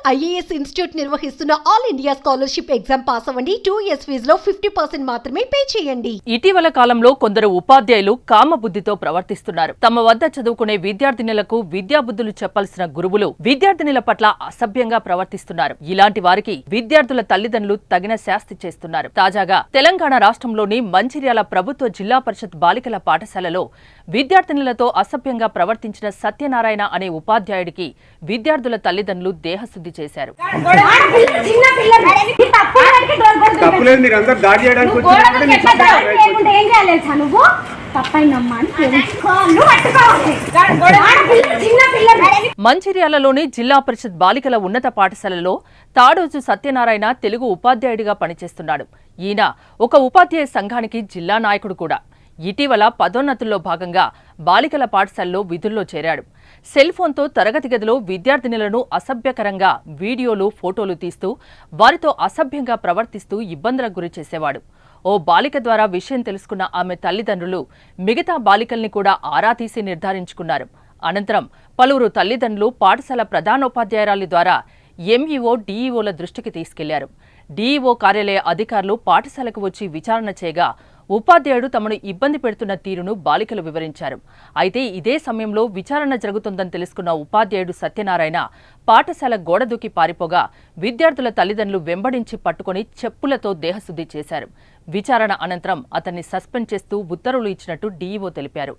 IAS institute నిర్వహిస్తున్న all India scholarship exam pass అవ్వండి. 2 years ఫీజులో 50% మాత్రమే పే చేయండి. ఇటీవల కాలంలో కొందరు ఉపాధ్యాయులు కామబుద్ధితో ప్రవర్తిస్తున్నారు. తమ వద్ద చదువుకునే విద్యార్థినులకు విద్యాబుద్ధులు చెప్పాల్సిన గురువులు విద్యార్థినుల పట్ల అసభ్యంగా ప్రవర్తిస్తున్నారు. ఇలాంటి వారికి విద్యార్థుల తల్లిదండ్రులు తగిన శాస్తి చేస్తున్నారు. తాజాగా తెలంగాణ రాష్ట్రంలోని మంచిర్యాల ప్రభుత్వ జిల్లా పరిషత్ బాలికల పాఠశాలలో విద్యార్థినులతో అసభ్యంగా ప్రవర్తించిన సత్యనారాయణ అనే ఉపాధ్యాయుడికి విద్యార్థుల తల్లిదండ్రులు దేహశుద్ధి చేశారు. మంచిర్యాలలోని జిల్లా పరిషత్ బాలికల ఉన్నత పాఠశాలలో తాడోజు సత్యనారాయణ తెలుగు ఉపాధ్యాయుడిగా పనిచేస్తున్నాడు. ఈయన ఒక ఉపాధ్యాయ సంఘానికి జిల్లా నాయకుడు కూడా. ఇటీవల పదోన్నతుల్లో భాగంగా బాలికల పాఠశాలలో విధుల్లో చేరాడు. సెల్ ఫోన్తో తరగతి గదిలో విద్యార్థినులను అసభ్యకరంగా వీడియోలు, ఫోటోలు తీస్తూ వారితో అసభ్యంగా ప్రవర్తిస్తూ ఇబ్బందులకు గురి చేసేవాడు. ఓ బాలిక ద్వారా విషయం తెలుసుకున్న ఆమె తల్లిదండ్రులు మిగతా బాలికల్ని కూడా ఆరా తీసి నిర్ధారించుకున్నారు. అనంతరం పలువురు తల్లిదండ్రులు పాఠశాల ప్రధానోపాధ్యాయురాలి ద్వారా ఎంఈఓ, డీఈఓల దృష్టికి తీసుకెళ్లారు. డీఈఓ కార్యాలయ అధికారులు పాఠశాలకు వచ్చి విచారణ చేయగా ఉపాధ్యాయుడు తమను ఇబ్బంది పెడుతున్న తీరును బాలికలు వివరించారు. అయితే ఇదే సమయంలో విచారణ జరుగుతుందని తెలుసుకున్న ఉపాధ్యాయుడు సత్యనారాయణ పాఠశాల గోడ దూకి పారిపోగా విద్యార్థుల తల్లిదండ్రులు వెంబడించి పట్టుకుని చెప్పులతో దేహశుద్ధి చేశారు. విచారణ అనంతరం అతన్ని సస్పెండ్ చేస్తూ ఉత్తర్వులు ఇచ్చినట్టు డీఈఓ తెలిపారు.